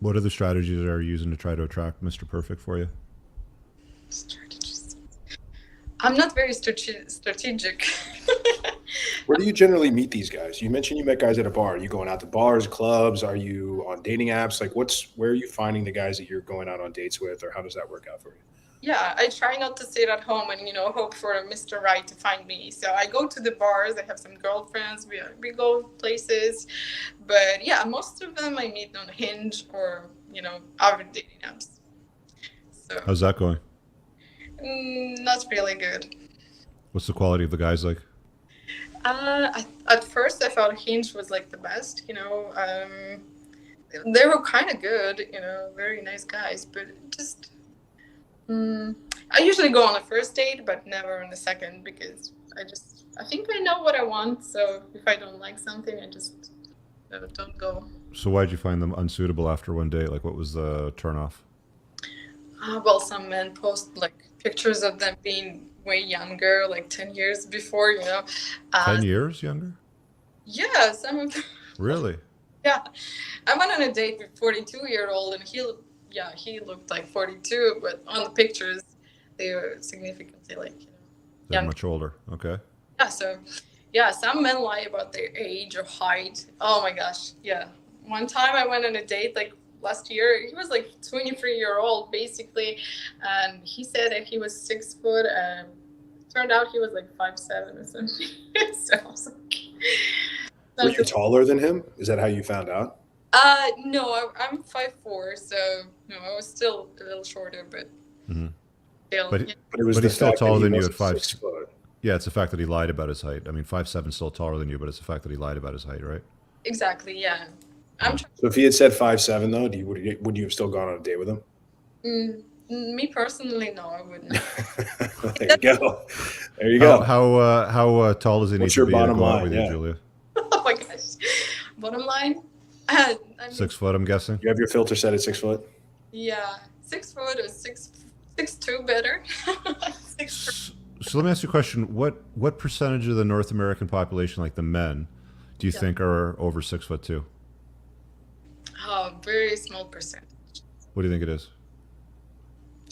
What other strategies are you using to try to attract Mr. Perfect for you? Strategies. I'm not very strategic. Where do you generally meet these guys? You mentioned you met guys at a bar. Are you going out to bars, clubs? Are you on dating apps? Like, where are you finding the guys that you're going out on dates with, or how does that work out for you? Yeah, I try not to sit at home and hope for Mr. Right to find me. So I go to the bars. I have some girlfriends. We go places, but yeah, most of them I meet on Hinge or other dating apps. So How's that going? not really good. What's the quality of the guys like? At first I thought Hinge was like the best. They were kind of good. Very nice guys, but just. I usually go on a first date, but never on a second because I think I know what I want. So if I don't like something, I just don't go. So why'd you find them unsuitable after one date? Like, what was the turnoff? Well, some men post like pictures of them being way younger, like 10 years before. 10 years younger? Yeah, some of them. Really? Yeah, I went on a date with 42-year-old, and he looked like 42, but on the pictures, they were significantly They're young. much older. Okay. Yeah, so some men lie about their age or height. Oh my gosh, yeah. One time I went on a date like last year. He was like 23-year-old basically, and he said that he was 6 foot, and turned out he was like 5'7" or something. So I was like, Were you taller than him? Is that how you found out? No, I'm 5'4", so no, I was still a little shorter, but still. But, Yeah. But it was but the he's still fact that taller he than you at wasn't five. 6 foot. Yeah, it's the fact that he lied about his height. I mean, 5'7" is still taller than you, but it's the fact that he lied about his height, right? Exactly, yeah. I'm trying. So if he had said 5'7", though, would you have still gone on a date with him? Me personally, no, I wouldn't. There you go. There you go. How tall does he need What's to your be to bottom go out line? with you, Yeah. Julia? Oh my gosh. Bottom line, I mean, 6 foot, I'm guessing. You have your filter set at 6 foot. yeah, 6 foot or 6'2" better. 6'3". So let me ask you a question. What percentage of the North American population, like the men, do you think are over 6'2"? Oh, very small percentage. What do you think it is?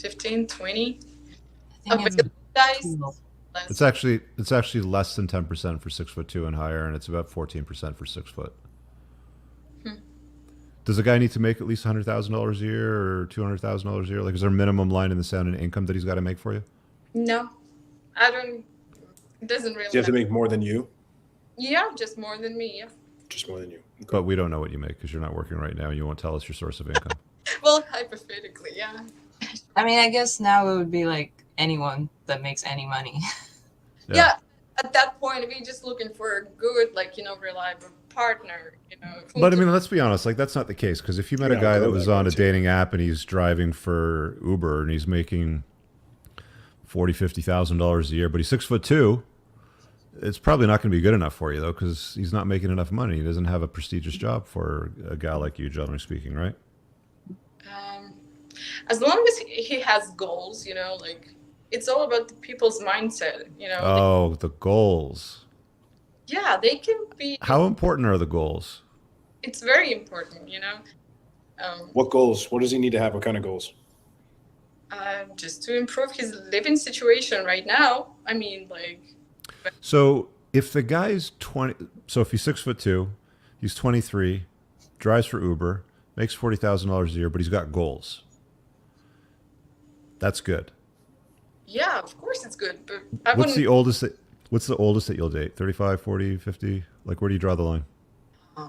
15, 20. I think it's Guys, less. It's actually less than 10% for 6'2" and higher, and it's about 14% for 6 foot. Does a guy need to make at least $100,000 a year or $200,000 a year? Like, is there a minimum line in the sand in income that he's got to make for you? No, I don't. It doesn't really. Do you have to make more than you? Yeah, just more than me. Yeah. Just more than you. Okay. But we don't know what you make because you're not working right now. And you won't tell us your source of income. Well, hypothetically, yeah. I mean, I guess now it would be like anyone that makes any money. Yeah. At that point, we're just looking for a good, reliable partner. But I mean, let's be honest. Like, that's not the case. Because if you met a Yeah, guy go that with was that on a too. dating app and he's driving for Uber and he's making $40,000-$50,000 a year, but he's 6'2", it's probably not going to be good enough for you though, because he's not making enough money. He doesn't have a prestigious job for a guy like you, generally speaking, right? As long as he has goals, it's all about the people's mindset. Oh, the goals. Yeah, they can be. How important are the goals? It's very important. What goals? What does he need to have? What kind of goals? Just to improve his living situation right now. I mean, So if the guy's 20, so if he's 6'2", he's 23, drives for Uber, makes $40,000 a year, but he's got goals. That's good. yeah, of course it's good, but I What's wouldn't. the oldest that you'll date? 35, 40, 50? Like, where do you draw the line? I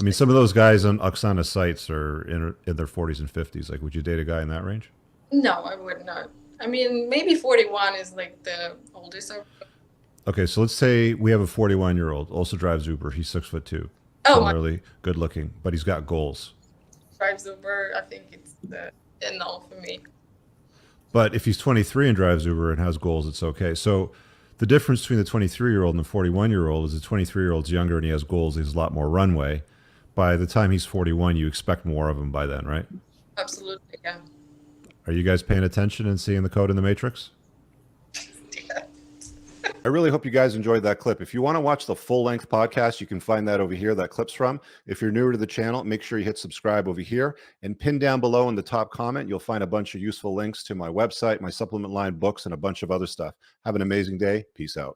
mean, some of those guys on Oksana sites are in their 40s and 50s. Like, would you date a guy in that range? No, I would not. I mean, maybe 41 is like the oldest. Okay, so let's say we have a 41-year-old, also drives Uber. He's 6'2", Oh, my similarly good looking, but he's got goals. drives Uber. I think it's the no for me. But if he's 23 and drives Uber and has goals, it's okay. So the difference between the 23-year-old and the 41-year-old is the 23-year-old's younger and he has goals. He has a lot more runway. By the time he's 41, you expect more of him by then, right? Absolutely, yeah. Are you guys paying attention and seeing the code in the Matrix? Yeah. I really hope you guys enjoyed that clip. If you want to watch the full-length podcast, you can find that over here, that clip's from. If you're newer to the channel, make sure you hit subscribe over here and pin down below in the top comment. You'll find a bunch of useful links to my website, my supplement line, books, and a bunch of other stuff. Have an amazing day. Peace out.